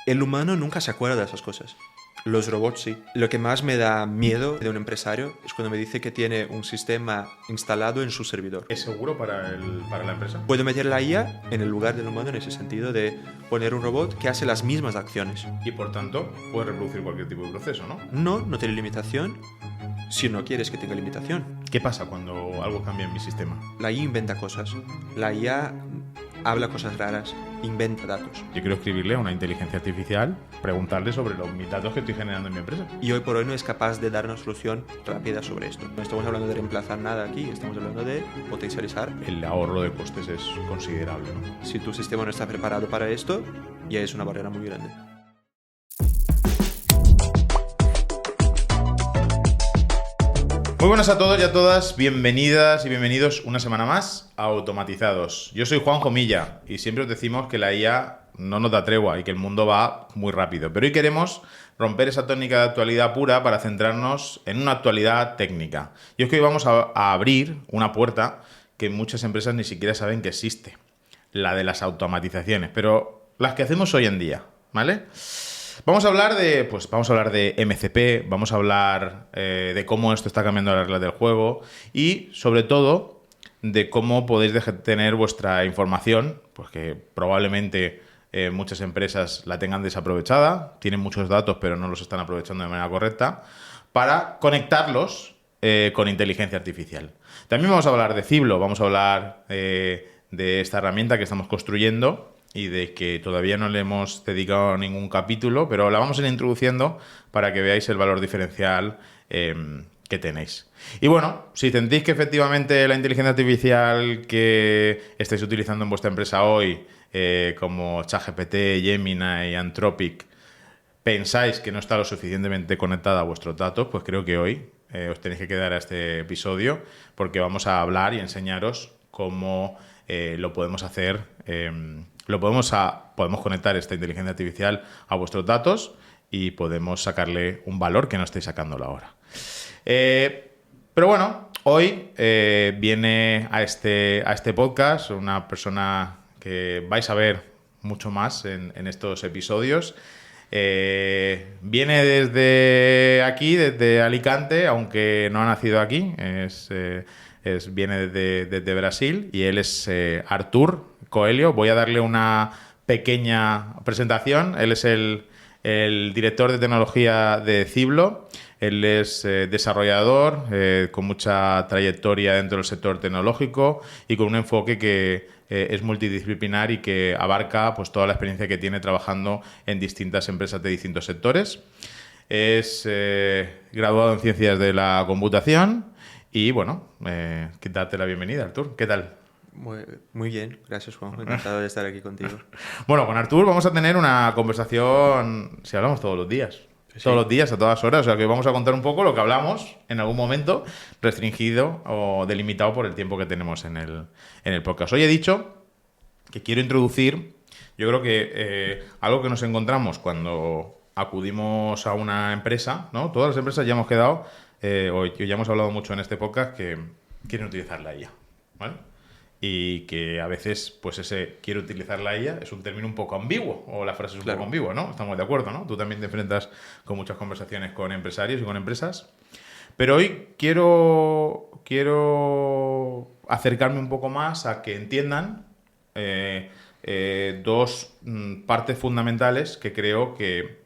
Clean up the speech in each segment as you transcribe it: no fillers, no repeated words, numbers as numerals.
El humano nunca se acuerda de esas cosas. Los robots sí. Lo que más me da miedo de un empresario es cuando me dice que tiene un sistema instalado en su servidor. ¿Es seguro para la empresa? Puedo meter la IA en el lugar del humano en ese sentido de poner un robot que hace las mismas acciones. Y por tanto, puede reproducir cualquier tipo de proceso, ¿no? No tiene limitación si no quieres que tenga limitación. ¿Qué pasa cuando algo cambia en mi sistema? La IA inventa cosas. La IA habla cosas raras, inventa datos. Yo quiero escribirle a una inteligencia artificial, preguntarle sobre mis datos que estoy generando en mi empresa. Y hoy por hoy no es capaz de dar una solución rápida sobre esto. No estamos hablando de reemplazar nada aquí, estamos hablando de potencializar. El ahorro de costes es considerable, ¿no? Si tu sistema no está preparado para esto, ya es una barrera muy grande. Muy buenas a todos y a todas, bienvenidas y bienvenidos una semana más a Automatizados. Yo soy Juanjo Milla y siempre os decimos que la IA no nos da tregua y que el mundo va muy rápido. Pero hoy queremos romper esa tónica de actualidad pura para centrarnos en una actualidad técnica. Y es que hoy vamos a abrir una puerta que muchas empresas ni siquiera saben que existe, la de las automatizaciones, pero las que hacemos hoy en día, ¿vale? Vamos a hablar de MCP, vamos a hablar de cómo esto está cambiando las reglas del juego y, sobre todo, de cómo podéis tener vuestra información, pues que probablemente muchas empresas la tengan desaprovechada, tienen muchos datos pero no los están aprovechando de manera correcta, para conectarlos con inteligencia artificial. También vamos a hablar de Ciblo, vamos a hablar de esta herramienta que estamos construyendo y de que todavía no le hemos dedicado ningún capítulo, pero la vamos a ir introduciendo para que veáis el valor diferencial que tenéis. Y bueno, si sentís que efectivamente la inteligencia artificial que estáis utilizando en vuestra empresa hoy, como ChatGPT, Gemini y Anthropic, pensáis que no está lo suficientemente conectada a vuestros datos, pues creo que hoy os tenéis que quedar a este episodio porque vamos a hablar y enseñaros cómo lo podemos hacer. Podemos conectar esta inteligencia artificial a vuestros datos y podemos sacarle un valor que no estáis sacándolo ahora. Pero bueno, hoy viene a este podcast una persona que vais a ver mucho más en estos episodios. Viene desde aquí, desde Alicante, aunque no ha nacido aquí, viene desde Brasil y él es Artur Coelho. Voy a darle una pequeña presentación. Él es el director de tecnología de Ciblo. Él es desarrollador con mucha trayectoria dentro del sector tecnológico y con un enfoque que es multidisciplinar y que abarca pues, toda la experiencia que tiene trabajando en distintas empresas de distintos sectores. Es graduado en Ciencias de la Computación y, bueno, darte la bienvenida, Artur. ¿Qué tal? Muy bien, gracias Juan, encantado de estar aquí contigo. Bueno, con Artur vamos a tener una conversación, si hablamos todos los días. Sí. Todos los días, a todas horas. O sea, que vamos a contar un poco lo que hablamos en algún momento, restringido o delimitado por el tiempo que tenemos en el podcast. Hoy he dicho que quiero introducir, yo creo que algo que nos encontramos cuando acudimos a una empresa, ¿no? Todas las empresas ya hemos quedado, hoy ya hemos hablado mucho en este podcast, que quieren utilizar la IA, ¿vale? Y que a veces, pues ese quiero utilizar la IA es un término un poco ambiguo, o la frase es un poco ambigua, ¿no? Estamos de acuerdo, ¿no? Tú también te enfrentas con muchas conversaciones con empresarios y con empresas. Pero hoy quiero acercarme un poco más a que entiendan dos partes fundamentales que creo que,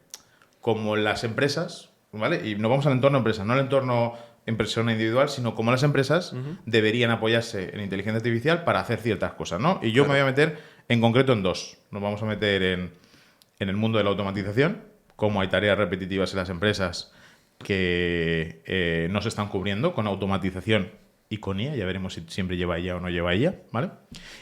como las empresas, ¿vale? Y nos vamos al entorno empresa, no al entorno en persona individual, sino como las empresas deberían apoyarse en inteligencia artificial para hacer ciertas cosas, ¿no? Y yo me voy a meter en concreto en dos. Nos vamos a meter en el mundo de la automatización, cómo hay tareas repetitivas en las empresas que no se están cubriendo con automatización y con IA. Ya veremos si siempre lleva IA o no lleva IA, ¿vale?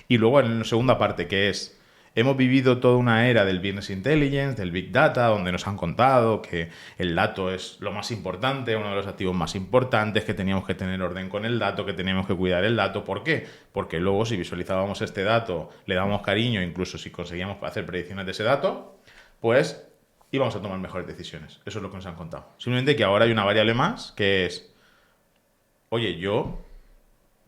Y luego en la segunda parte, que es: hemos vivido toda una era del business intelligence, del big data, donde nos han contado que el dato es lo más importante, uno de los activos más importantes, que teníamos que tener orden con el dato, que teníamos que cuidar el dato. ¿Por qué? Porque luego, si visualizábamos este dato, le dábamos cariño, incluso si conseguíamos hacer predicciones de ese dato, pues íbamos a tomar mejores decisiones. Eso es lo que nos han contado. Simplemente que ahora hay una variable más, que es: oye, yo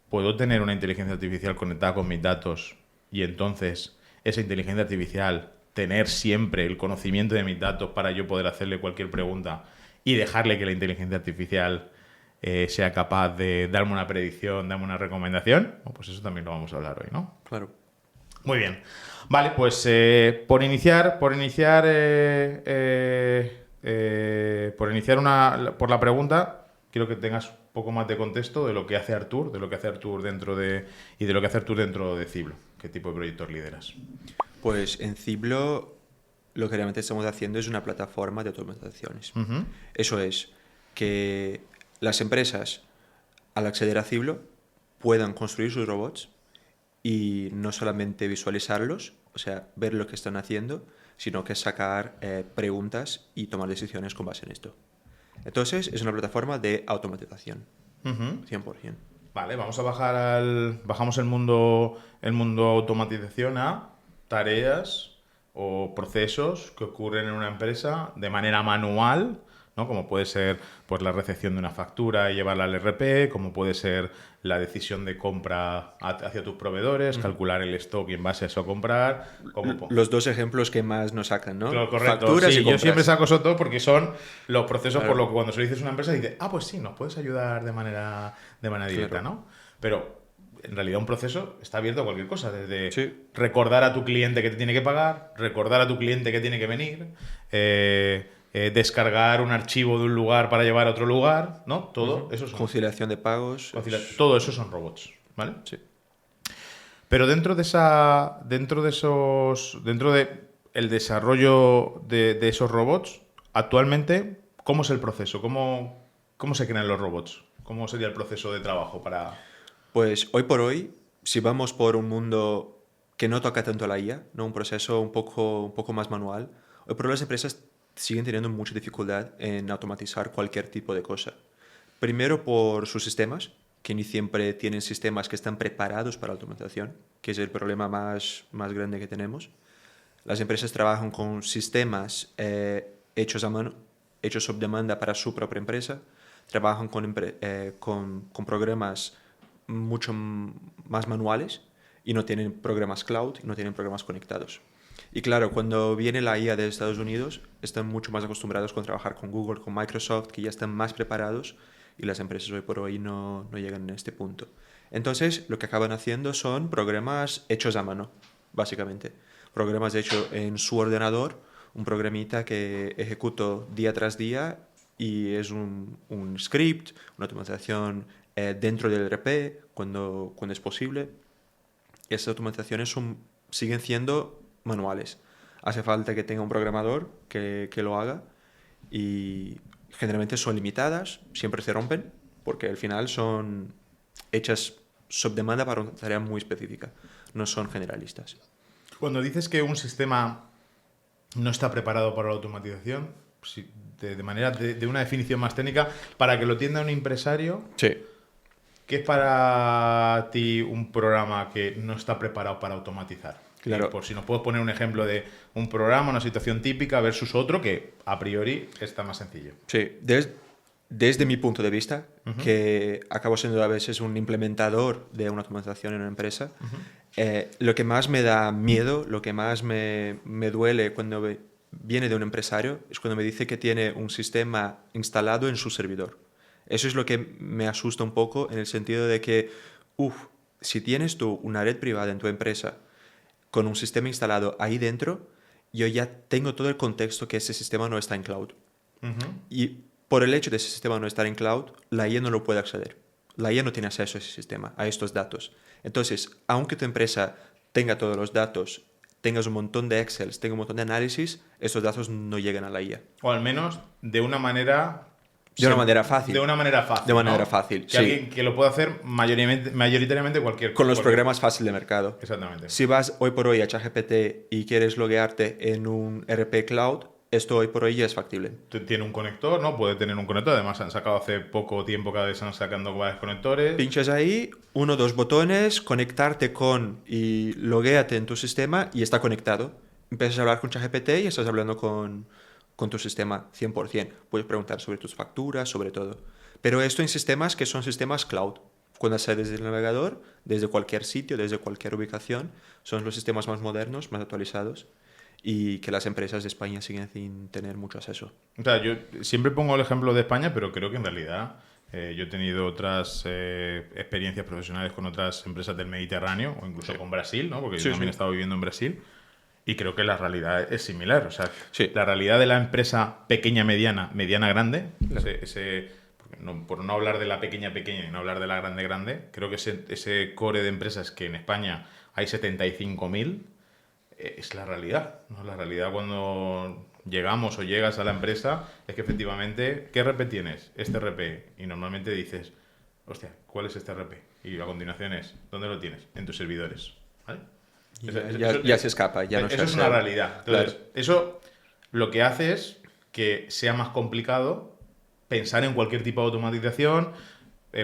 puedo tener una inteligencia artificial conectada con mis datos y entonces esa inteligencia artificial tener siempre el conocimiento de mis datos para yo poder hacerle cualquier pregunta y dejarle que la inteligencia artificial sea capaz de darme una predicción, darme una recomendación, pues eso también lo vamos a hablar hoy, ¿no? Claro. Muy bien. Vale, pues por iniciar la pregunta, quiero que tengas un poco más de contexto de lo que hace Artur, dentro de Ciblo. ¿Qué tipo de proyectos lideras? Pues en Ciblo lo que realmente estamos haciendo es una plataforma de automatizaciones. Uh-huh. Eso es, que las empresas, al acceder a Ciblo, puedan construir sus robots y no solamente visualizarlos, o sea, ver lo que están haciendo, sino que sacar preguntas y tomar decisiones con base en esto. Entonces, es una plataforma de automatización, 100%. Vale, bajamos el mundo automatización a tareas o procesos que ocurren en una empresa de manera manual, ¿no? Como puede ser pues, la recepción de una factura y llevarla al ERP, como puede ser la decisión de compra hacia tus proveedores, calcular el stock y en base a eso comprar. Los dos ejemplos que más nos sacan, ¿no? Correcto. Facturas sí, y compras. yo siempre saco esos dos porque son los procesos Claro. por los que cuando se lo dices a una empresa dice, pues sí, nos puedes ayudar de manera directa, Claro. ¿no? Pero en realidad un proceso está abierto a cualquier cosa, desde Sí. recordar a tu cliente que te tiene que pagar, recordar a tu cliente que tiene que venir, descargar un archivo de un lugar para llevar a otro lugar, ¿no? Todo eso son Conciliación de pagos. todo eso son robots, ¿vale? Sí. Pero dentro de el desarrollo de esos robots, actualmente, ¿cómo es el proceso? ¿Cómo se crean los robots? ¿Cómo sería el proceso de trabajo para...? Pues hoy por hoy, si vamos por un mundo que no toca tanto la IA, ¿no? Un proceso un poco más manual, hoy por hoy las empresas siguen teniendo mucha dificultad en automatizar cualquier tipo de cosa. Primero por sus sistemas, que ni siempre tienen sistemas que están preparados para la automatización, que es el problema más grande que tenemos. Las empresas trabajan con sistemas hechos a mano, hechos sobre demanda para su propia empresa, trabajan con programas mucho más manuales y no tienen programas cloud, no tienen programas conectados. Y claro, cuando viene la IA de Estados Unidos, están mucho más acostumbrados con trabajar con Google, con Microsoft, que ya están más preparados y las empresas hoy por hoy no llegan a este punto. Entonces, lo que acaban haciendo son programas hechos a mano, básicamente. Programas hechos en su ordenador, un programita que ejecuto día tras día y es un script, una automatización dentro del ERP cuando es posible. Esas automatizaciones siguen siendo manuales. Hace falta que tenga un programador que lo haga y generalmente son limitadas, siempre se rompen porque al final son hechas sobre demanda para una tarea muy específica, no son generalistas. Cuando dices que un sistema no está preparado para la automatización, de una definición más técnica, para que lo entienda un empresario, Sí. ¿qué es para ti un programa que no está preparado para automatizar? Claro. Y por si nos puedes poner un ejemplo de un programa, una situación típica versus otro que a priori está más sencillo. Sí, desde mi punto de vista, que acabo siendo a veces un implementador de una automatización en una empresa, lo que más me da miedo, lo que más me duele cuando viene de un empresario es cuando me dice que tiene un sistema instalado en su servidor. Eso es lo que me asusta un poco en el sentido de que, si tienes tú una red privada en tu empresa con un sistema instalado ahí dentro, yo ya tengo todo el contexto que ese sistema no está en cloud. Y por el hecho de ese sistema no estar en cloud, la IA no lo puede acceder. La IA no tiene acceso a ese sistema, a estos datos. Entonces, aunque tu empresa tenga todos los datos, tengas un montón de Excel, tenga un montón de análisis, estos datos no llegan a la IA. O al menos de una manera... De una manera fácil. De una manera fácil. De manera ¿no? fácil, Que sí. alguien que lo pueda hacer mayoritariamente cualquier... Con los programas fáciles de mercado. Exactamente. Si vas hoy por hoy a ChatGPT y quieres loguearte en un ERP Cloud, esto hoy por hoy ya es factible. Tiene un conector, ¿no? Puede tener un conector. Además, han sacado hace poco tiempo, cada vez están sacando varios conectores. Pinchas ahí, 1 o 2 botones, conectarte con y loguéate en tu sistema y está conectado. Empiezas a hablar con ChatGPT y estás hablando con tu sistema 100%. Puedes preguntar sobre tus facturas, sobre todo. Pero esto en sistemas que son sistemas cloud. Cuando sales desde el navegador, desde cualquier sitio, desde cualquier ubicación, son los sistemas más modernos, más actualizados. y que las empresas de España siguen sin tener mucho acceso. O sea, yo siempre pongo el ejemplo de España, pero creo que en realidad yo he tenido otras experiencias profesionales con otras empresas del Mediterráneo, o incluso con Brasil, ¿no? Porque yo también he estado viviendo en Brasil, y creo que la realidad es similar. O sea, la realidad de la empresa pequeña, mediana, mediana, grande, por no hablar de la pequeña, pequeña y no hablar de la grande, grande, creo que ese core de empresas que en España hay 75.000 es la realidad, ¿no? La realidad cuando llegamos o llegas a la empresa es que efectivamente, ¿qué RP tienes? Este RP. Y normalmente dices, hostia, ¿cuál es este RP? Y a continuación es, ¿dónde lo tienes? En tus servidores. ¿Vale? Ya se escapa, ya no se Eso es hace. una realidad. Entonces, Claro. eso lo que hace es que sea más complicado pensar en cualquier tipo de automatización,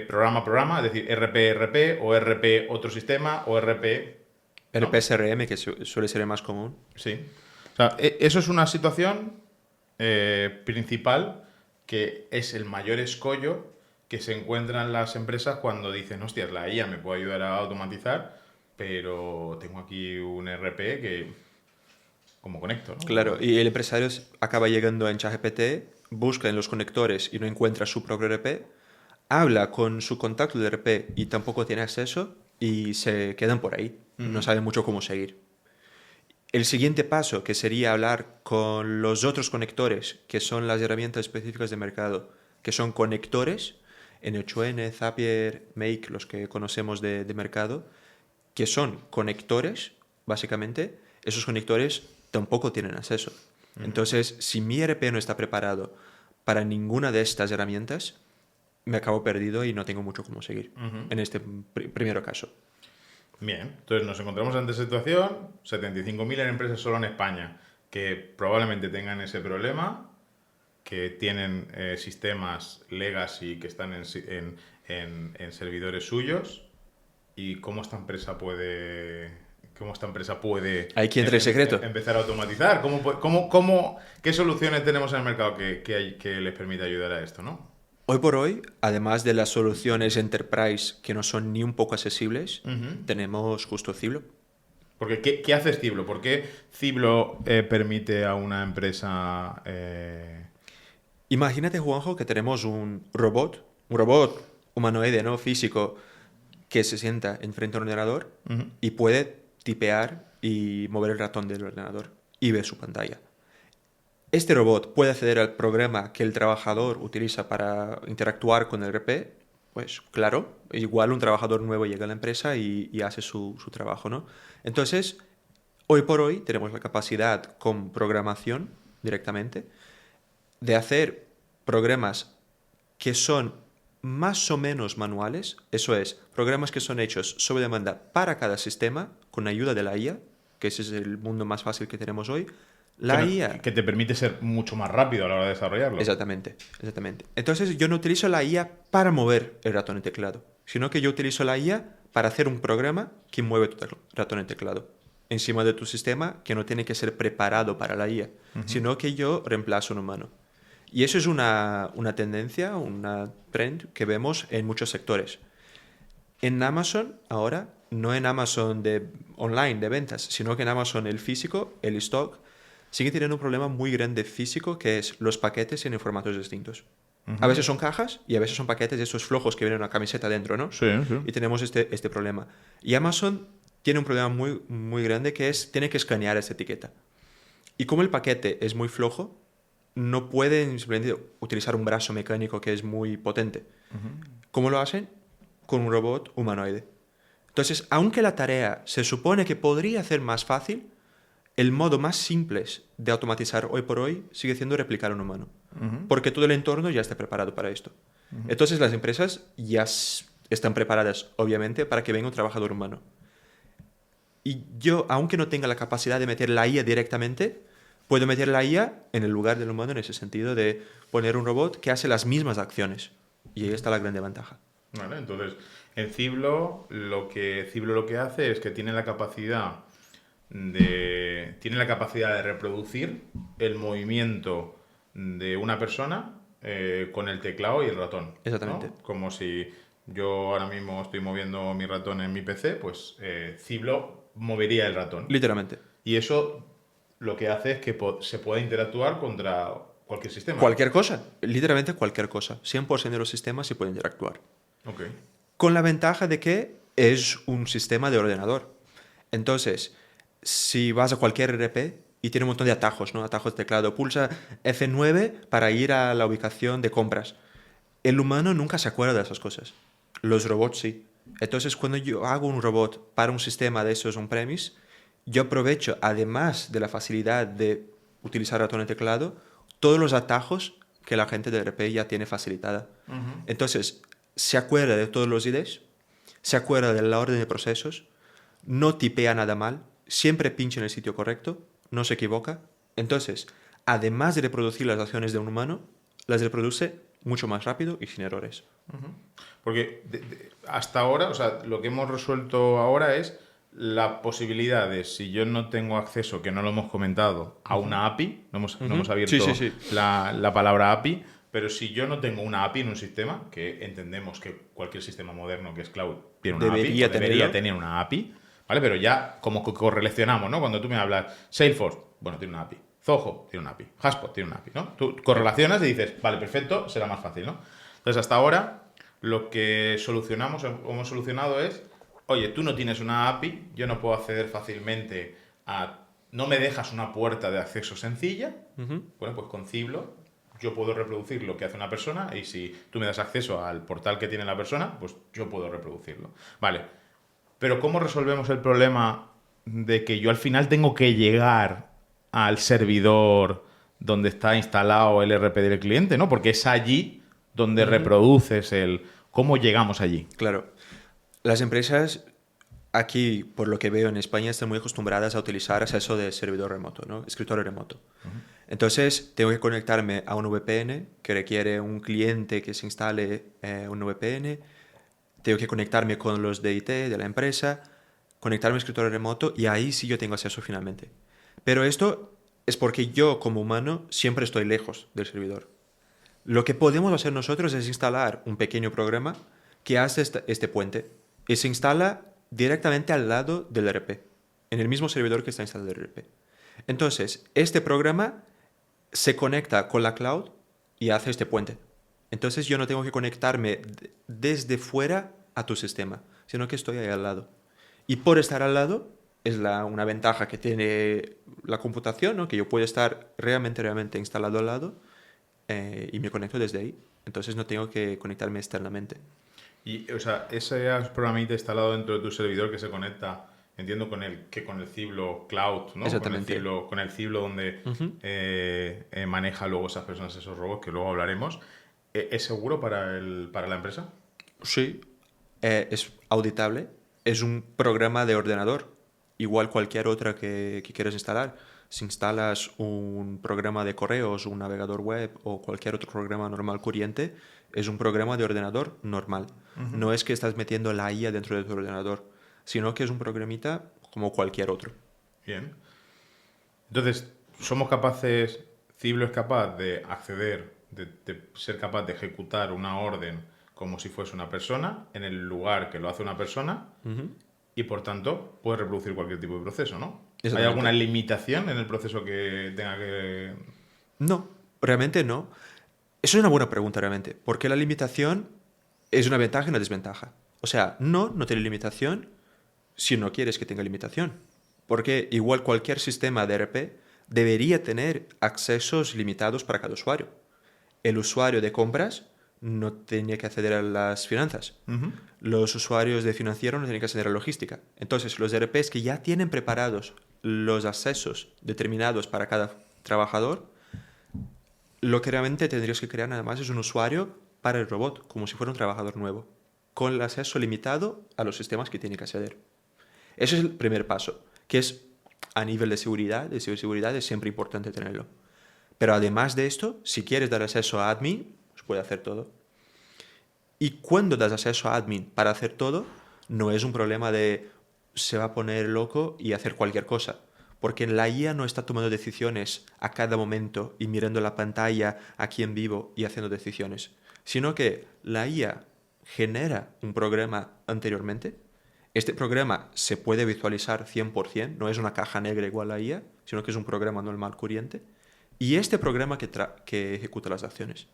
programa a programa, es decir, RP o RP otro sistema o RP... ¿no? RP-SRM, que suele ser el más común. Sí. O sea, eso es una situación principal que es el mayor escollo que se encuentran las empresas cuando dicen, hostias, la IA me puede ayudar a automatizar, pero tengo aquí un RP que... ¿Cómo conecto? ¿No? Claro, y el empresario acaba llegando en ChatGPT, busca en los conectores y no encuentra su propio RP, habla con su contacto de RP y tampoco tiene acceso y se quedan por ahí. No saben mucho cómo seguir. El siguiente paso, que sería hablar con los otros conectores, que son las herramientas específicas de mercado, que son conectores, N8N, Zapier, Make, los que conocemos de mercado, que son conectores, básicamente, esos conectores tampoco tienen acceso. Entonces, si mi ERP no está preparado para ninguna de estas herramientas, me acabo perdido y no tengo mucho cómo seguir, en este primer caso. Bien, entonces nos encontramos ante esa situación, 75.000 empresas solo en España que probablemente tengan ese problema, que tienen sistemas legacy que están en servidores suyos, y cómo esta empresa puede Hay que entrar el secreto. empezar a automatizar. ¿Qué soluciones tenemos en el mercado que les permite ayudar a esto, ¿no? Hoy por hoy, además de las soluciones enterprise que no son ni un poco accesibles, tenemos justo Ciblo. Porque, ¿qué hace Ciblo? ¿Por qué Ciblo permite a una empresa... Imagínate, Juanjo, que tenemos un robot humanoide, ¿no? Físico, que se sienta enfrente a un ordenador y puede tipear y mover el ratón del ordenador y ver su pantalla. Este robot puede acceder al programa que el trabajador utiliza para interactuar con el RP. Pues claro, igual un trabajador nuevo llega a la empresa y hace su trabajo, ¿no? Entonces, hoy por hoy tenemos la capacidad con programación directamente de hacer programas que son más o menos manuales, eso es, programas que son hechos sobre demanda para cada sistema con ayuda de la IA, que ese es el mundo más fácil que tenemos hoy. La IA... Que te permite ser mucho más rápido a la hora de desarrollarlo. Exactamente, exactamente. Entonces yo no utilizo la IA para mover el ratón y teclado, sino que yo utilizo la IA para hacer un programa que mueve tu ratón y teclado encima de tu sistema, que no tiene que ser preparado para la IA, sino que yo reemplazo a un humano. Y eso es una tendencia, una trend que vemos en muchos sectores. En Amazon ahora, no en Amazon online de ventas, sino que en Amazon el físico, el stock, sigue teniendo un problema muy grande físico, que es los paquetes en formatos distintos. A veces son cajas y a veces son paquetes de esos flojos que vienen una camiseta dentro, ¿no? Sí, sí. Y tenemos este problema. Y Amazon tiene un problema muy, muy grande, que es, tiene que escanear esta etiqueta. Y como el paquete es muy flojo, no pueden simplemente utilizar un brazo mecánico que es muy potente. ¿Cómo lo hacen? Con un robot humanoide. Entonces, aunque la tarea se supone que podría ser más fácil, el modo más simple de automatizar hoy por hoy sigue siendo replicar a un humano. Porque todo el entorno ya está preparado para esto. Entonces, las empresas ya están preparadas, obviamente, para que venga un trabajador humano. Y yo, aunque no tenga la capacidad de meter la IA directamente, puedo meter la IA en el lugar del humano, en ese sentido de poner un robot que hace las mismas acciones. Y ahí está la grande ventaja. Vale, entonces, en Ciblo lo que hace es que tiene la capacidad de reproducir el movimiento de una persona con el teclado y el ratón. Exactamente. ¿No? Como si yo ahora mismo estoy moviendo mi ratón en mi PC, pues Ciblo movería el ratón. Literalmente. Y eso lo que hace es que se pueda interactuar contra cualquier sistema. Cualquier cosa, literalmente cualquier cosa. 100% de los sistemas se pueden interactuar. Ok. Con la ventaja de que es un sistema de ordenador. Entonces, si vas a cualquier RP y tiene un montón de atajos, ¿no? Atajos de teclado, pulsa F9 para ir a la ubicación de compras. El humano nunca se acuerda de esas cosas. Los robots sí. Entonces, cuando yo hago un robot para un sistema de esos on-premise, yo aprovecho, además de la facilidad de utilizar ratón y teclado, todos los atajos que la gente de RP ya tiene facilitada. Entonces, se acuerda de todos los IDs, se acuerda de la orden de procesos, no tipea nada mal, siempre pincha en el sitio correcto, no se equivoca. Entonces, además de reproducir las acciones de un humano, las reproduce mucho más rápido y sin errores. Porque hasta ahora, o sea, lo que hemos resuelto ahora es la posibilidad de, si yo no tengo acceso, que no lo hemos comentado, a una API, no hemos abierto Sí. La palabra API, pero si yo no tengo una API en un sistema, que entendemos que cualquier sistema moderno que es cloud tiene una Debería API, debería tenerlo. tener una API, ¿vale? Pero ya como que correlacionamos, ¿no? Cuando tú me hablas, Salesforce, bueno, tiene una API. Zoho tiene una API. HubSpot tiene una API, ¿no? Tú correlacionas y dices, vale, perfecto, será más fácil, ¿no? Entonces, hasta ahora, lo que hemos solucionado es, oye, tú no tienes una API, yo no puedo acceder fácilmente a... No me dejas una puerta de acceso sencilla. Bueno, pues con Ciblo yo puedo reproducir lo que hace una persona y si tú me das acceso al portal que tiene la persona, pues yo puedo reproducirlo. Vale, pero ¿cómo resolvemos el problema de que yo al final tengo que llegar al servidor donde está instalado el RP del cliente, ¿no? Porque es allí donde reproduces el... ¿Cómo llegamos allí? Claro. Las empresas aquí, por lo que veo en España, están muy acostumbradas a utilizar acceso de servidor remoto, ¿no? Escritorio remoto. Entonces, tengo que conectarme a un VPN que requiere un cliente que se instale un VPN. Tengo que conectarme con los de IT de la empresa, conectarme a escritorio remoto y ahí sí yo tengo acceso finalmente. Pero esto es porque yo, como humano, siempre estoy lejos del servidor. Lo que podemos hacer nosotros es instalar un pequeño programa que hace este puente y se instala directamente al lado del RP, en el mismo servidor que está instalado el RP. Entonces, este programa se conecta con la cloud y hace este puente. Entonces, yo no tengo que conectarme desde fuera a tu sistema, sino que estoy ahí al lado. Y por estar al lado, es una ventaja que tiene la computación, ¿no? Que yo puedo estar realmente instalado al lado y me conecto desde ahí. Entonces no tengo que conectarme externamente. Y, o sea, ese programita instalado dentro de tu servidor que se conecta, entiendo, con el Ciblo Cloud, ¿no? Exactamente. Con el Ciblo donde maneja luego esas personas, esos robots, que luego hablaremos. ¿Es seguro para la empresa? Sí, es auditable. Es un programa de ordenador, igual cualquier otra que quieras instalar. Si instalas un programa de correos, un navegador web o cualquier otro programa normal corriente, es un programa de ordenador normal. No es que estás metiendo la IA dentro de tu ordenador, sino que es un programita como cualquier otro. Bien. Entonces, somos capaces, Ciblo es capaz de acceder, de ser capaz de ejecutar una orden como si fuese una persona, en el lugar que lo hace una persona, y por tanto puede reproducir cualquier tipo de proceso, ¿no? ¿Hay alguna limitación en el proceso que tenga que...? No, realmente no. Eso es una buena pregunta realmente, porque la limitación es una ventaja y una desventaja. O sea, no tiene limitación si no quieres que tenga limitación. Porque igual cualquier sistema de ERP debería tener accesos limitados para cada usuario. El usuario de compras no tenía que acceder a las finanzas. Los usuarios de financiero no tenían que acceder a logística. Entonces, los ERPs que ya tienen preparados los accesos determinados para cada trabajador, lo que realmente tendrías que crear nada más es un usuario para el robot, como si fuera un trabajador nuevo, con el acceso limitado a los sistemas que tiene que acceder. Ese es el primer paso, que es a nivel de ciberseguridad es siempre importante tenerlo. Pero además de esto, si quieres dar acceso a admin, pues puede hacer todo. Y cuando das acceso a admin para hacer todo, no es un problema de se va a poner loco y hacer cualquier cosa. Porque la IA no está tomando decisiones a cada momento y mirando la pantalla aquí en vivo y haciendo decisiones. Sino que la IA genera un programa anteriormente Este programa se puede visualizar 100%, no es una caja negra igual a IA, sino que es un programa normal corriente. Y este programa que ejecuta las acciones.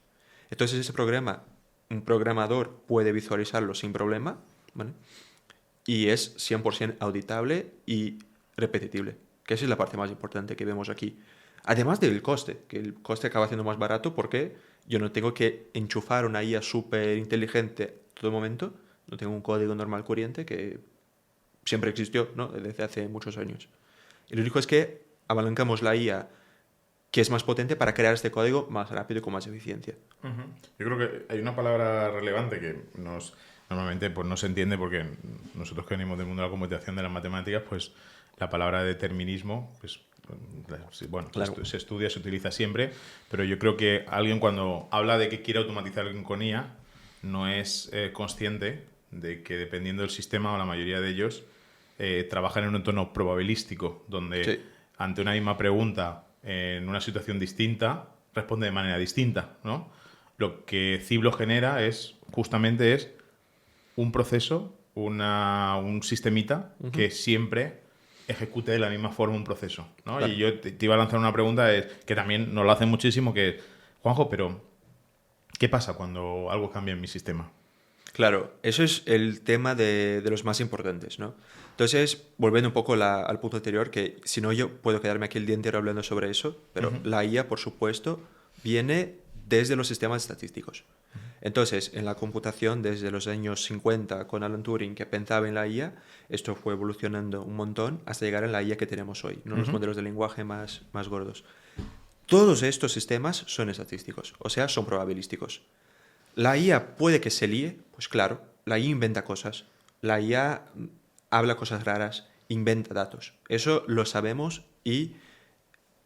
Entonces ese programa, un programador puede visualizarlo sin problema, ¿vale? Y es 100% auditable y repetible, que esa es la parte más importante que vemos aquí. Además del coste, que el coste acaba siendo más barato porque yo no tengo que enchufar una IA súper inteligente todo momento, no tengo un código normal corriente que siempre existió, ¿no? Desde hace muchos años. Y lo único es que abalancamos la IA que es más potente para crear este código más rápido y con más eficiencia. Yo creo que hay una palabra relevante que normalmente pues, no se entiende porque nosotros que venimos del mundo de la computación, de las matemáticas, pues la palabra determinismo, pues bueno, Claro. se estudia, se utiliza siempre, pero yo creo que alguien cuando habla de que quiere automatizar algo con IA no es consciente de que dependiendo del sistema o la mayoría de ellos trabajan en un entorno probabilístico, donde Sí, ante una misma pregunta en una situación distinta responde de manera distinta, ¿no? Lo que Ciblo genera justamente es un proceso, un sistemita que siempre ejecute de la misma forma un proceso, ¿no? claro. Y yo te iba a lanzar una pregunta que también nos lo hacen muchísimo, que es, Juanjo, pero ¿qué pasa cuando algo cambia en mi sistema? Claro, eso es el tema de los más importantes, ¿no? Entonces, volviendo un poco al punto anterior, que si no yo puedo quedarme aquí el día entero hablando sobre eso, pero la IA, por supuesto, viene desde los sistemas estadísticos. Entonces, en la computación, desde los años 50, con Alan Turing, que pensaba en la IA, esto fue evolucionando un montón hasta llegar a la IA que tenemos hoy, no los modelos de lenguaje más gordos. Todos estos sistemas son estadísticos, o sea, son probabilísticos. La IA puede que se líe, pues claro, la IA inventa cosas, la IA habla cosas raras, inventa datos. Eso lo sabemos y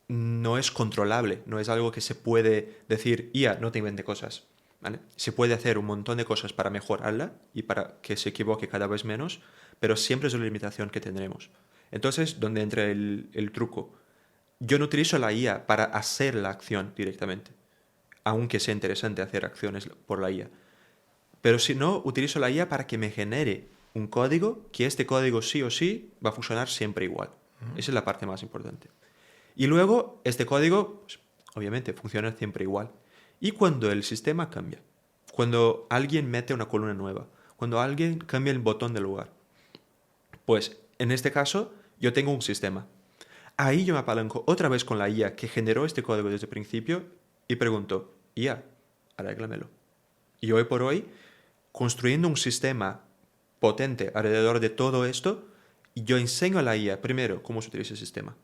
no es controlable, no es algo que se puede decir, IA, no te invente cosas. ¿Vale? Se puede hacer un montón de cosas para mejorarla y para que se equivoque cada vez menos, pero siempre es una limitación que tendremos. Entonces, ¿dónde entra el truco? Yo no utilizo la IA para hacer la acción directamente, aunque sea interesante hacer acciones por la IA. Pero si no, utilizo la IA para que me genere un código, que este código sí o sí va a funcionar siempre igual. Esa es la parte más importante. Y luego, este código, pues, obviamente, funciona siempre igual. Y cuando el sistema cambia, cuando alguien mete una columna nueva, cuando alguien cambia el botón de lugar, pues en este caso yo tengo un sistema. Ahí yo me apalanco otra vez con la IA que generó este código desde el principio y pregunto, IA, arréglamelo. Y hoy por hoy, construyendo un sistema potente alrededor de todo esto, yo enseño a la IA, primero, cómo se utiliza el sistema.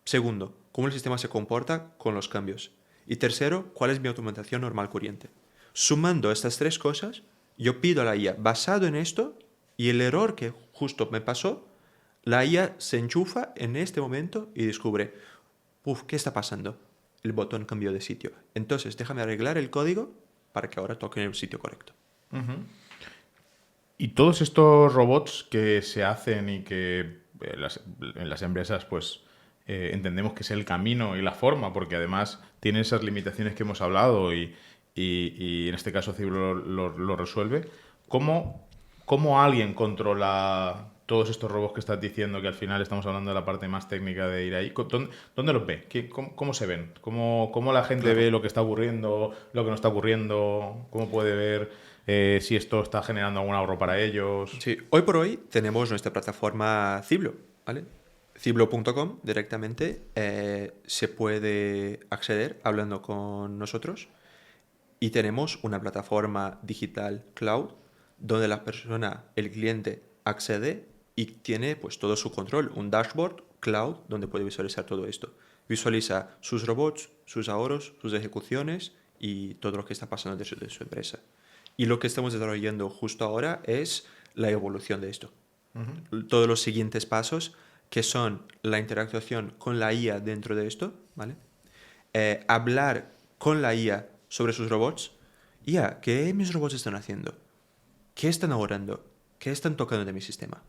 Segundo, cómo el sistema se comporta con los cambios. Y tercero, cuál es mi automatización normal corriente. Sumando estas tres cosas, yo pido a la IA, basado en esto, y el error que justo me pasó, la IA se enchufa en este momento y descubre, ¿qué está pasando? El botón cambió de sitio. Entonces, déjame arreglar el código para que ahora toque en el sitio correcto. Y todos estos robots que se hacen y que en las empresas pues entendemos que es el camino y la forma, porque además tienen esas limitaciones que hemos hablado y en este caso Cibro lo resuelve. ¿Cómo alguien controla todos estos robots que estás diciendo, que al final estamos hablando de la parte más técnica de ir ahí? ¿Dónde los ve? ¿Cómo se ven? ¿Cómo la gente Claro. ve lo que está ocurriendo, lo que no está ocurriendo? ¿Cómo puede ver si esto está generando algún ahorro para ellos? Sí, hoy por hoy tenemos nuestra plataforma Ciblo, ¿vale? Ciblo.com directamente se puede acceder hablando con nosotros y tenemos una plataforma digital cloud donde la persona, el cliente, accede y tiene pues todo su control, un dashboard cloud donde puede visualizar todo esto. Visualiza sus robots, sus ahorros, sus ejecuciones y todo lo que está pasando dentro de su empresa. Y lo que estamos desarrollando justo ahora es la evolución de esto. Todos los siguientes pasos, que son la interacción con la IA dentro de esto, ¿vale? Hablar con la IA sobre sus robots. IA, ¿qué mis robots están haciendo? ¿Qué están ahorrando? ¿Qué están tocando de mi sistema?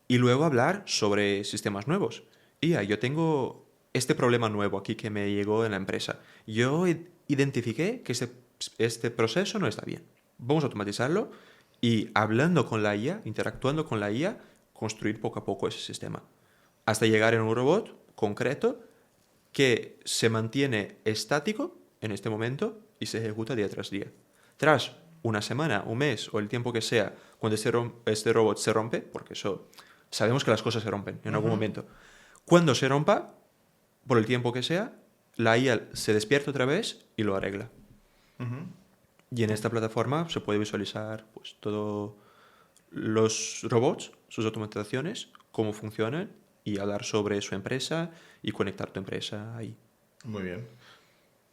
Y luego hablar sobre sistemas nuevos. IA, yo tengo este problema nuevo aquí que me llegó en la empresa. Yo identifiqué que este proceso no está bien. Vamos a automatizarlo y hablando con la IA, interactuando con la IA, construir poco a poco ese sistema. Hasta llegar en un robot concreto que se mantiene estático en este momento y se ejecuta día tras día. Tras una semana, un mes o el tiempo que sea, cuando este robot se rompe, porque eso sabemos que las cosas se rompen en algún momento, cuando se rompa, por el tiempo que sea, la IA se despierta otra vez y lo arregla. Y en esta plataforma se puede visualizar pues, todos los robots, sus automatizaciones, cómo funcionan y hablar sobre su empresa y conectar tu empresa ahí. Muy bien.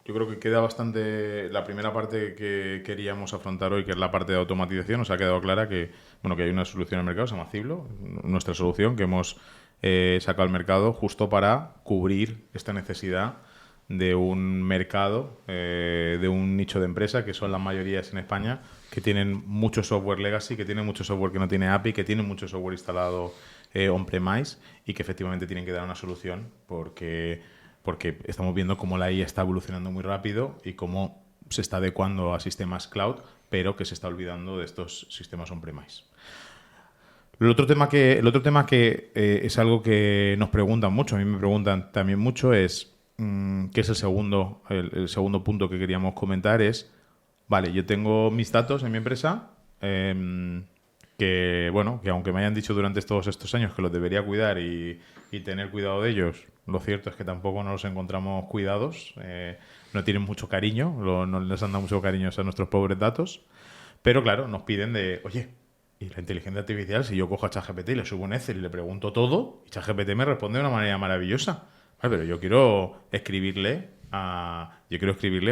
Yo creo que queda bastante la primera parte que queríamos afrontar hoy, que es la parte de automatización. Nos ha quedado clara que, bueno, que hay una solución al mercado, se llama Ciblo, nuestra solución que hemos sacado al mercado justo para cubrir esta necesidad de un mercado, de un nicho de empresa, que son las mayorías en España, que tienen mucho software legacy, que tienen mucho software que no tiene API, que tienen mucho software instalado on-premise y que efectivamente tienen que dar una solución porque estamos viendo cómo la IA está evolucionando muy rápido y cómo se está adecuando a sistemas cloud, pero que se está olvidando de estos sistemas on-premise. El otro tema que es algo que nos preguntan mucho, a mí me preguntan también mucho, es que es el segundo punto que queríamos comentar, es, vale, yo tengo mis datos en mi empresa, que aunque me hayan dicho durante todos estos años que los debería cuidar y tener cuidado de ellos, lo cierto es que tampoco nos los encontramos cuidados, no tienen mucho cariño, no les han dado mucho cariño a nuestros pobres datos, pero claro, nos piden de, oye, y la inteligencia artificial, si yo cojo a ChatGPT y le subo un Excel y le pregunto todo, y ChatGPT me responde de una manera maravillosa, vale, pero yo quiero escribirle a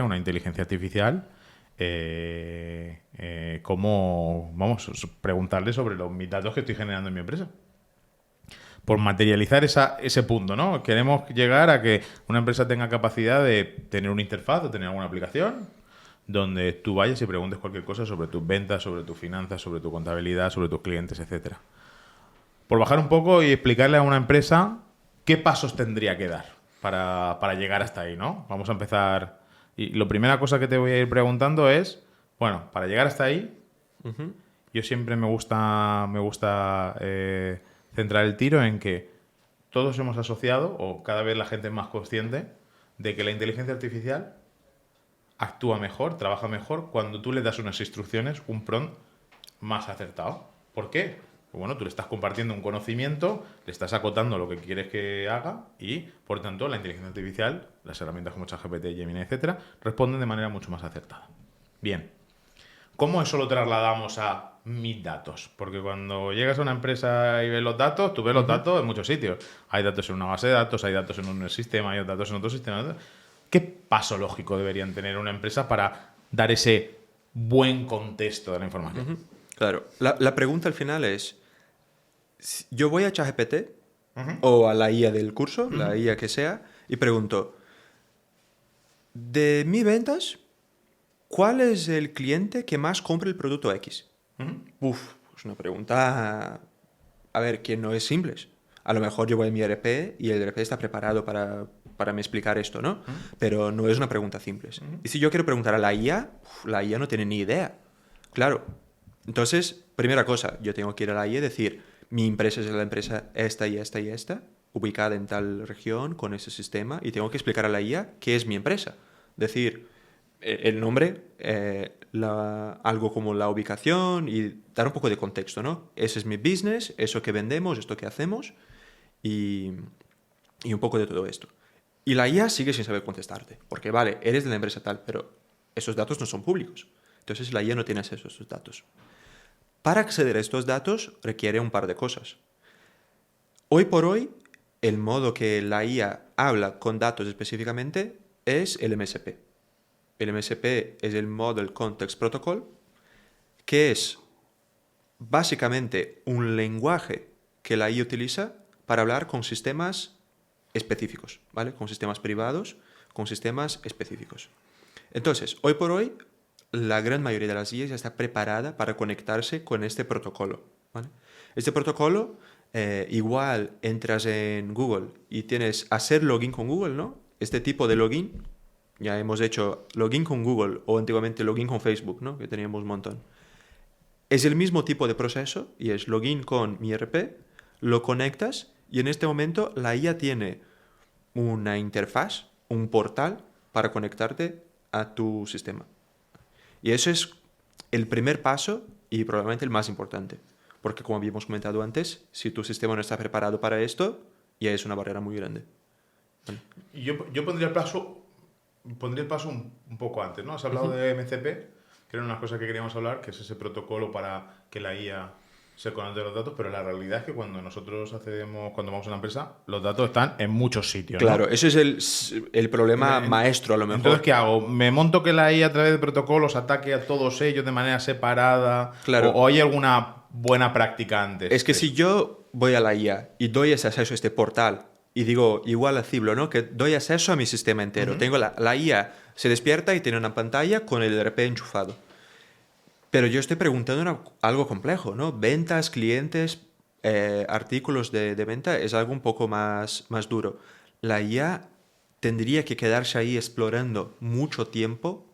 una inteligencia artificial preguntarle sobre mis datos que estoy generando en mi empresa. Por materializar ese punto, ¿no? Queremos llegar a que una empresa tenga capacidad de tener una interfaz o tener alguna aplicación donde tú vayas y preguntes cualquier cosa sobre tus ventas, sobre tus finanzas, sobre tu contabilidad, sobre tus clientes, etcétera. Por bajar un poco y explicarle a una empresa qué pasos tendría que dar para llegar hasta ahí, ¿no? Vamos a empezar. Y la primera cosa que te voy a ir preguntando es, bueno, para llegar hasta ahí, yo siempre me gusta centrar el tiro en que todos hemos asociado, o cada vez la gente es más consciente, de que la inteligencia artificial actúa mejor, trabaja mejor cuando tú le das unas instrucciones, un prompt más acertado. ¿Por qué? Pues bueno, tú le estás compartiendo un conocimiento, le estás acotando lo que quieres que haga y, por tanto, la inteligencia artificial, las herramientas como ChatGPT, Gemini, etcétera, responden de manera mucho más acertada. Bien. ¿Cómo eso lo trasladamos a mis datos? Porque cuando llegas a una empresa y ves los datos, tú ves los datos en muchos sitios. Hay datos en una base de datos, hay datos en un sistema, hay datos en otro sistema. ¿Qué paso lógico deberían tener una empresa para dar ese buen contexto de la información? Claro. La pregunta al final es, yo voy a ChatGPT o a la IA del curso, la IA que sea, y pregunto, de mis ventas, ¿cuál es el cliente que más compra el producto X? Es una pregunta, a ver, que no es simple. A lo mejor yo voy a mi ERP y el ERP está preparado para me explicar esto, ¿no? Pero no es una pregunta simple. Y si yo quiero preguntar a la IA no tiene ni idea. Claro. Entonces, primera cosa, yo tengo que ir a la IA y decir, mi empresa es la empresa esta y esta y esta, ubicada en tal región, con ese sistema, y tengo que explicar a la IA qué es mi empresa. Decir el nombre, algo como la ubicación y dar un poco de contexto, ¿no? Ese es mi business, eso que vendemos, esto que hacemos y un poco de todo esto. Y la IA sigue sin saber contestarte, porque vale, eres de la empresa tal, pero esos datos no son públicos. Entonces la IA no tiene acceso a esos datos. Para acceder a estos datos requiere un par de cosas. Hoy por hoy, el modo que la IA habla con datos específicamente es el MSP. El MSP es el Model Context Protocol, que es básicamente un lenguaje que la IA utiliza para hablar con sistemas específicos, ¿vale? Con sistemas privados, con sistemas específicos. Entonces, hoy por hoy, la gran mayoría de las IAs ya está preparada para conectarse con este protocolo, ¿vale? Este protocolo, igual entras en Google y tienes hacer login con Google, ¿no? Este tipo de login, ya hemos hecho login con Google o antiguamente login con Facebook, ¿no? Que teníamos un montón. Es el mismo tipo de proceso y es login con mi ERP, lo conectas y en este momento la IA tiene una interfaz, un portal para conectarte a tu sistema. Y eso es el primer paso y probablemente el más importante. Porque como habíamos comentado antes, si tu sistema no está preparado para esto, ya es una barrera muy grande. ¿Vale? Y yo pondría el paso un poco antes, ¿no? Has hablado de MCP, que era una de las cosas que queríamos hablar, que es ese protocolo para que la IA se conecte a los datos, pero la realidad es que cuando nosotros cuando vamos a una empresa, los datos están en muchos sitios, ¿no? Claro, eso es el problema maestro a lo mejor. Entonces, ¿qué hago? ¿Me monto que la IA a través de protocolos ataque a todos ellos de manera separada? Claro. ¿O hay alguna buena práctica antes? Es que si yo voy a la IA y doy ese acceso a este portal y digo, igual a Ciblo, ¿no? Que doy acceso a mi sistema entero. Tengo la IA, se despierta y tiene una pantalla con el ERP enchufado. Pero yo estoy preguntando algo complejo, ¿no? Ventas, clientes, artículos de venta es algo un poco más duro. La IA tendría que quedarse ahí explorando mucho tiempo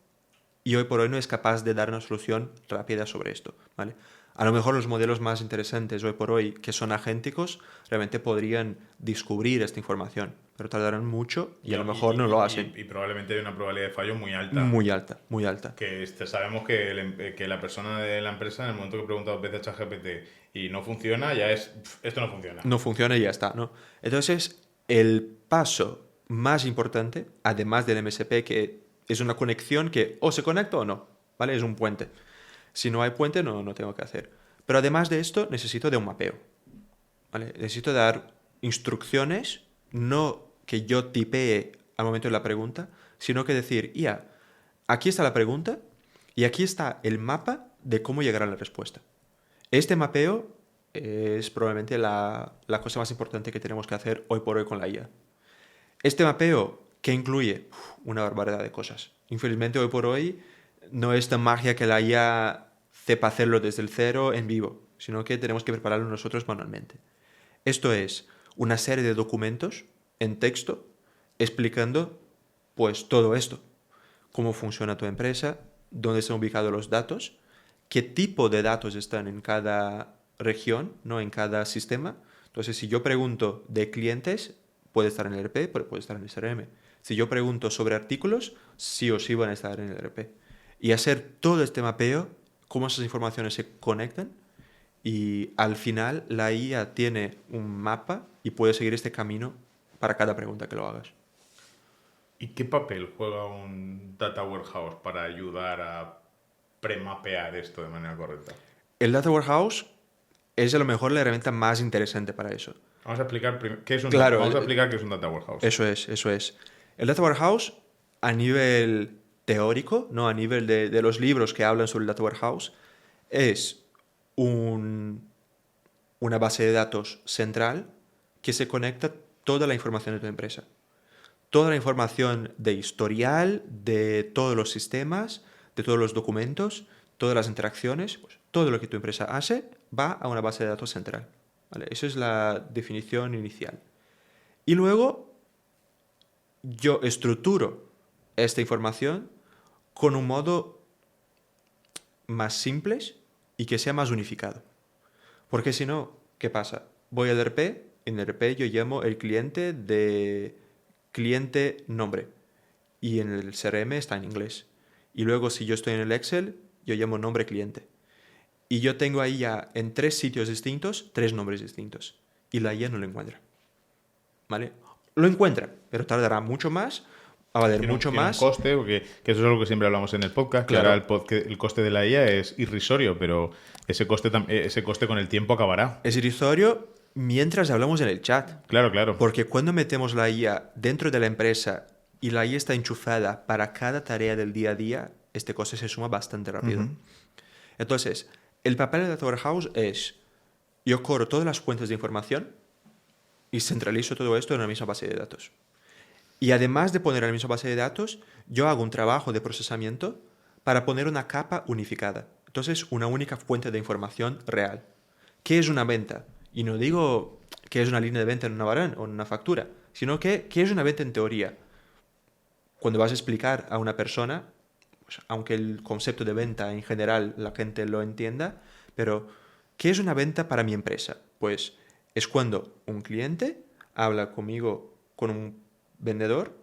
y hoy por hoy no es capaz de dar una solución rápida sobre esto, ¿vale? A lo mejor los modelos más interesantes hoy por hoy, que son agénticos, realmente podrían descubrir esta información, pero tardarán mucho y a lo mejor no lo hacen. Y probablemente hay una probabilidad de fallo muy alta. Muy alta, muy alta. Que sabemos que la persona de la empresa, en el momento que pregunta dos veces a ChatGPT y no funciona, ya es, esto no funciona. No funciona y ya está, ¿no? Entonces, el paso más importante, además del MSP, que es una conexión que o se conecta o no, ¿vale? Es un puente. Si no hay puente, no tengo que hacer. Pero además de esto, necesito de un mapeo, ¿vale? Necesito dar instrucciones, no que yo tipee al momento de la pregunta, sino que decir, ya, aquí está la pregunta y aquí está el mapa de cómo llegar a la respuesta. Este mapeo es probablemente la cosa más importante que tenemos que hacer hoy por hoy con la IA. Este mapeo, ¿qué incluye? Una barbaridad de cosas. Infelizmente, hoy por hoy no es tan magia que la IA sepa hacerlo desde el cero en vivo, sino que tenemos que prepararlo nosotros manualmente. Esto es una serie de documentos en texto explicando pues todo esto. Cómo funciona tu empresa, dónde están ubicados los datos, qué tipo de datos están en cada región, ¿no? En cada sistema. Entonces, si yo pregunto de clientes, puede estar en el ERP, pero puede estar en el CRM. Si yo pregunto sobre artículos, sí o sí van a estar en el ERP. Y hacer todo este mapeo, cómo esas informaciones se conectan, y al final la IA tiene un mapa y puede seguir este camino para cada pregunta que lo hagas. ¿Y qué papel juega un Data Warehouse para ayudar a premapear esto de manera correcta? El Data Warehouse es a lo mejor la herramienta más interesante para eso. Vamos a explicar qué es un Data Warehouse. Eso es. El Data Warehouse, a nivel teórico, ¿no? A nivel de los libros que hablan sobre el Data Warehouse, es una base de datos central que se conecta toda la información de tu empresa. Toda la información de historial, de todos los sistemas, de todos los documentos, todas las interacciones, pues, todo lo que tu empresa hace va a una base de datos central, ¿vale? Esa es la definición inicial. Y luego yo estructuro esta información con un modo más simple y que sea más unificado. Porque si no, ¿qué pasa? Voy al ERP, en el ERP yo llamo el cliente de cliente nombre y en el CRM está en inglés. Y luego si yo estoy en el Excel, yo llamo nombre cliente. Y yo tengo ahí ya en 3 sitios distintos, 3 nombres distintos. Y la IA no lo encuentra, ¿vale? Lo encuentra, pero tardará mucho más, va a valer mucho más. Tiene un coste, porque que eso es algo que siempre hablamos en el podcast, Claro. que ahora el coste de la IA es irrisorio, pero ese coste con el tiempo acabará. Es irrisorio mientras hablamos en el chat. Claro. Porque cuando metemos la IA dentro de la empresa y la IA está enchufada para cada tarea del día a día, este coste se suma bastante rápido. Uh-huh. Entonces, el papel de Data Warehouse es, yo corro todas las fuentes de información y centralizo todo esto en una misma base de datos. Y además de poner en la misma base de datos, yo hago un trabajo de procesamiento para poner una capa unificada. Entonces, una única fuente de información real. ¿Qué es una venta? Y no digo que es una línea de venta en una barán o en una factura, sino que es una venta en teoría. Cuando vas a explicar a una persona, pues, aunque el concepto de venta en general la gente lo entienda, Pero, ¿qué es una venta para mi empresa? Pues es cuando un cliente habla conmigo con un vendedor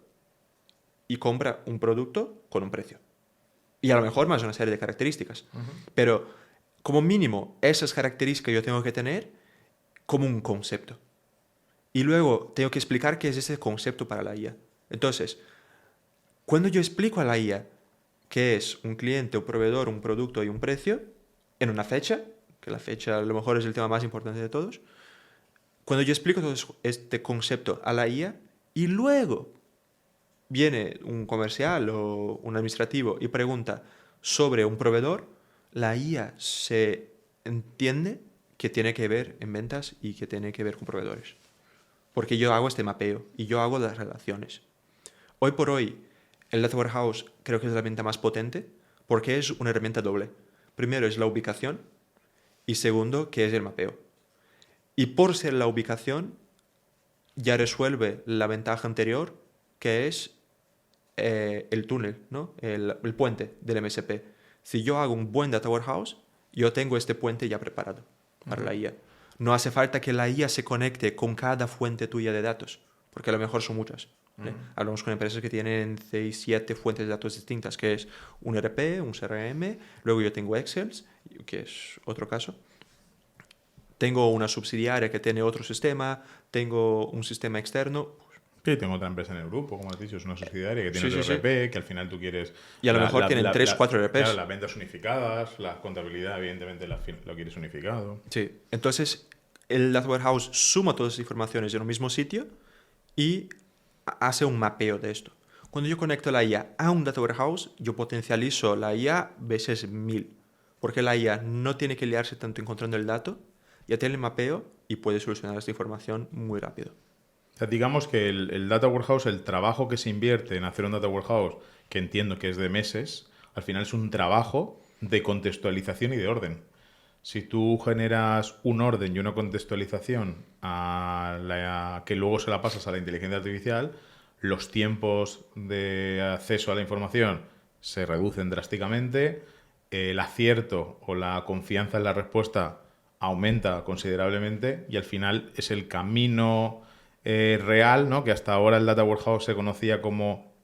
y compra un producto con un precio. Y a lo mejor más una serie de características. Pero como mínimo, esas características yo tengo que tener como un concepto. Y luego tengo que explicar qué es ese concepto para la IA. Entonces, cuando yo explico a la IA qué es un cliente, un proveedor, un producto y un precio, en una fecha, que la fecha a lo mejor es el tema más importante de todos, cuando yo explico todo este concepto a la IA y luego viene un comercial o un administrativo y pregunta sobre un proveedor, la IA se entiende que tiene que ver en ventas y que tiene que ver con proveedores. Porque yo hago este mapeo y yo hago las relaciones. Hoy por hoy, el Data Warehouse creo que es la herramienta más potente porque es una herramienta doble. Primero es la ubicación y segundo que es el mapeo. Y por ser la ubicación, ya resuelve la ventaja anterior que es el túnel, ¿no? El puente del MSP. Si yo hago un buen Data Warehouse, yo tengo este puente ya preparado para la IA. No hace falta que la IA se conecte con cada fuente tuya de datos, porque a lo mejor son muchas. ¿Vale? Hablamos con empresas que tienen 6, 7 fuentes de datos distintas, que es un ERP, un CRM, luego yo tengo Excel, que es otro caso. Tengo una subsidiaria que tiene otro sistema, tengo un sistema externo. Sí, tengo otra empresa en el grupo, como has dicho, es una subsidiaria que tiene Sí, otro sí, RP, que al final tú quieres... Y a lo mejor tienen 3, 4 ERPs. Claro, las ventas unificadas, la contabilidad, evidentemente, lo quieres unificado. Sí. Entonces, el Data Warehouse suma todas esas informaciones en un mismo sitio y hace un mapeo de esto. Cuando yo conecto la IA a un Data Warehouse, yo potencializo la IA veces 1000. Porque la IA no tiene que liarse tanto encontrando el dato, ya tiene el mapeo y puede solucionar esta información muy rápido. O sea, digamos que el Data Warehouse, el trabajo que se invierte en hacer un Data Warehouse, que entiendo que es de meses, al final es un trabajo de contextualización y de orden. Si tú generas un orden y una contextualización que luego se la pasas a la inteligencia artificial, los tiempos de acceso a la información se reducen drásticamente, el acierto o la confianza en la respuesta aumenta considerablemente y al final es el camino real, ¿no? Que hasta ahora el Data Warehouse se conocía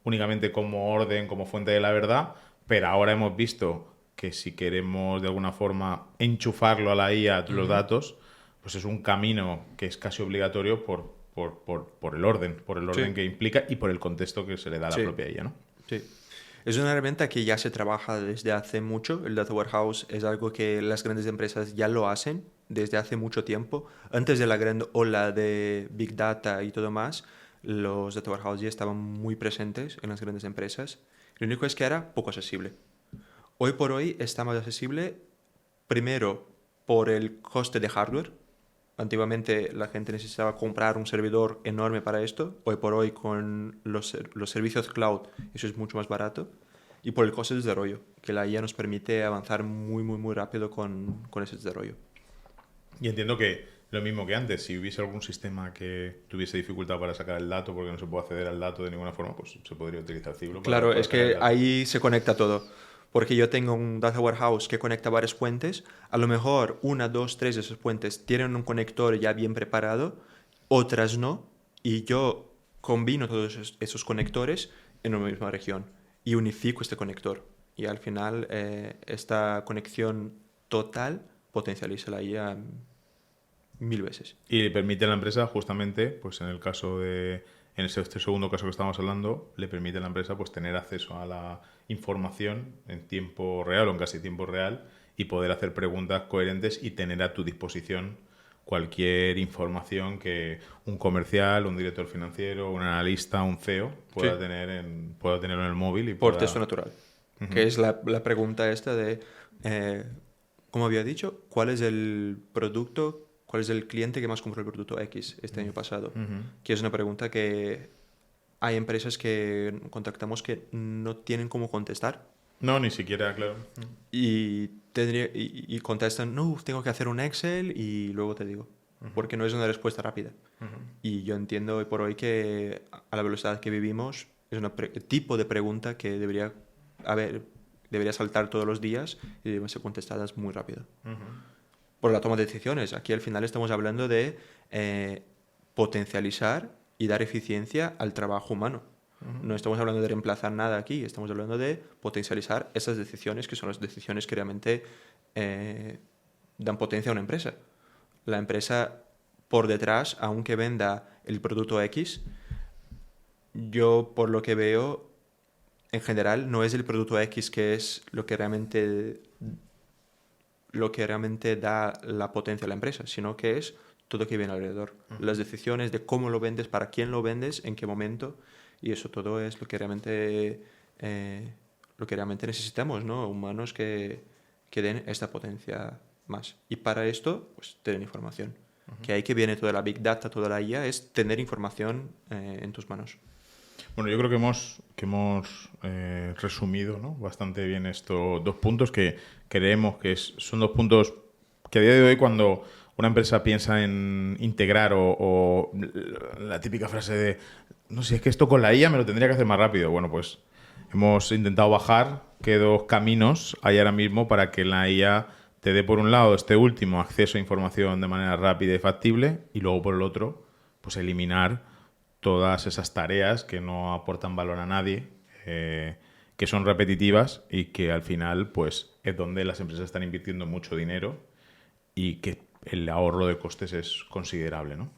únicamente como orden, como fuente de la verdad, pero ahora hemos visto que si queremos de alguna forma enchufarlo a la IA los datos, pues es un camino que es casi obligatorio por el orden que implica y por el contexto que se le da a la propia IA, ¿no? Sí. Es una herramienta que ya se trabaja desde hace mucho. El Data Warehouse es algo que las grandes empresas ya lo hacen desde hace mucho tiempo. Antes de la gran ola de Big Data y todo más, los Data Warehouse ya estaban muy presentes en las grandes empresas. Lo único es que era poco accesible. Hoy por hoy está más accesible, primero, por el coste de hardware. Antiguamente la gente necesitaba comprar un servidor enorme para esto. Hoy por hoy con los servicios cloud eso es mucho más barato. Y por el coste de desarrollo, que la IA nos permite avanzar muy, muy, muy rápido con ese desarrollo. Y entiendo que lo mismo que antes, si hubiese algún sistema que tuviese dificultad para sacar el dato porque no se puede acceder al dato de ninguna forma, pues se podría utilizar Ciblo. Claro, es que ahí se conecta todo. Porque yo tengo un Data Warehouse que conecta varias fuentes. A lo mejor una, dos, tres de esas fuentes tienen un conector ya bien preparado, otras no. Y yo combino todos esos conectores en una misma región y unifico este conector. Y al final esta conexión total potencializa la IA 1000 veces. Y le permite a la empresa, justamente, pues en el caso de... En este segundo caso que estamos hablando, le permite a la empresa pues tener acceso a la información en tiempo real o en casi tiempo real y poder hacer preguntas coherentes y tener a tu disposición cualquier información que un comercial, un director financiero, un analista, un CEO pueda tenerlo en el móvil. Por texto natural. Que es la pregunta esta de, como había dicho, ¿cuál es el producto? ¿Cuál es el cliente que más compró el producto X este año pasado? Que es una pregunta que hay empresas que contactamos que no tienen cómo contestar. No, ni siquiera, claro. Y contestan, no, tengo que hacer un Excel y luego te digo. Porque no es una respuesta rápida. Y yo entiendo hoy por hoy que a la velocidad que vivimos es un tipo de pregunta que debería saltar todos los días y deben ser contestadas muy rápido. por la toma de decisiones. Aquí al final estamos hablando de potencializar y dar eficiencia al trabajo humano. No estamos hablando de reemplazar nada aquí, estamos hablando de potencializar esas decisiones que son las decisiones que realmente dan potencia a una empresa. La empresa por detrás, aunque venda el producto X, yo por lo que veo, en general, no es el producto X que es lo que realmente da la potencia a la empresa, sino que es todo lo que viene alrededor. Las decisiones de cómo lo vendes, para quién lo vendes, en qué momento, y eso todo es lo que realmente necesitamos, ¿no? Humanos que den esta potencia más. Y para esto, pues tener información. Que ahí que viene toda la Big Data, toda la IA, es tener información en tus manos. Bueno, yo creo que hemos resumido, ¿no?, bastante bien estos 2 puntos que creemos que son 2 puntos que a día de hoy, cuando una empresa piensa en integrar o la típica frase de no sé, es que esto con la IA me lo tendría que hacer más rápido. Bueno, pues hemos intentado bajar qué 2 caminos hay ahora mismo para que la IA te dé, por un lado, este último, acceso a información de manera rápida y factible, y luego, por el otro, pues eliminar todas esas tareas que no aportan valor a nadie, que son repetitivas y que al final pues es donde las empresas están invirtiendo mucho dinero y que el ahorro de costes es considerable, ¿no?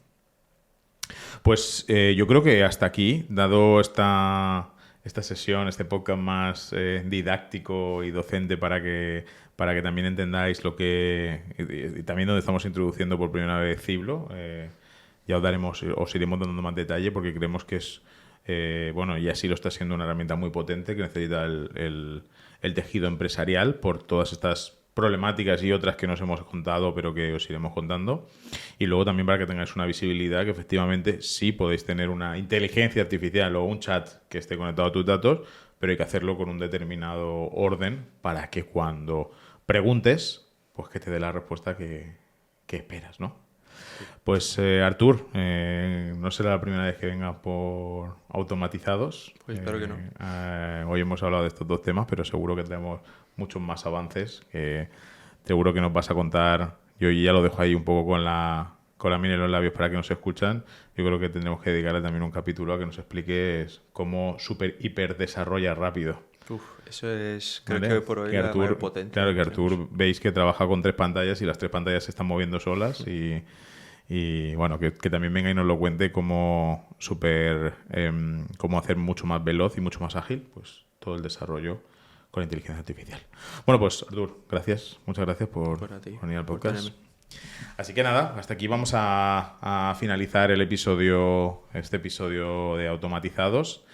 Pues yo creo que hasta aquí, dado esta sesión, este podcast más didáctico y docente para que también entendáis lo que... y también donde estamos introduciendo por primera vez Ciblo, ya os iremos dando más detalle porque creemos que es, bueno, y así lo está siendo, una herramienta muy potente que necesita el tejido empresarial por todas estas problemáticas y otras que nos hemos contado, pero que os iremos contando. Y luego también para que tengáis una visibilidad que efectivamente sí podéis tener una inteligencia artificial o un chat que esté conectado a tus datos, pero hay que hacerlo con un determinado orden para que cuando preguntes, pues que te dé la respuesta que esperas, ¿no? Pues Artur, no será la primera vez que vengas por Automatizados. Pues espero que no. Hoy hemos hablado de estos 2 temas, pero seguro que tenemos muchos más avances. Seguro que nos vas a contar. Yo ya lo dejo ahí un poco con la miel en los labios para que nos escuchan. Yo creo que tendremos que dedicarle también un capítulo a que nos expliques cómo hiper desarrolla rápido. Eso es, creo ¿Vale? que por hoy la mayor potencia. Claro, que Artur veis que trabaja con 3 pantallas y las 3 pantallas se están moviendo solas y bueno, que también venga y nos lo cuente cómo hacer mucho más veloz y mucho más ágil pues todo el desarrollo con inteligencia artificial. Bueno, pues Artur, muchas gracias por venir al podcast. Así que nada, hasta aquí vamos a finalizar este episodio de Automatizados.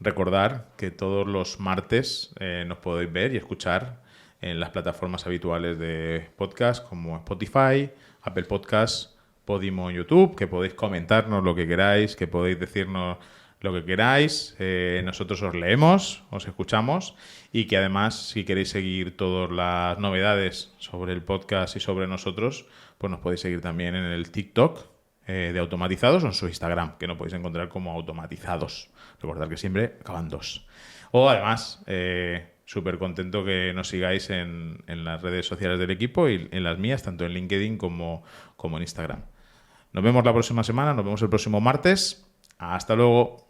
Recordar que todos los martes nos podéis ver y escuchar en las plataformas habituales de podcast como Spotify, Apple Podcasts, Podimo, YouTube, que podéis comentarnos lo que queráis, que podéis decirnos lo que queráis. Nosotros os leemos, os escuchamos y que además, si queréis seguir todas las novedades sobre el podcast y sobre nosotros, pues nos podéis seguir también en el TikTok de Automatizados o en su Instagram, que nos podéis encontrar como Automatizados. Recordad que siempre acaban 2. O además, súper contento que nos sigáis en las redes sociales del equipo y en las mías, tanto en LinkedIn como en Instagram. Nos vemos la próxima semana, nos vemos el próximo martes. Hasta luego.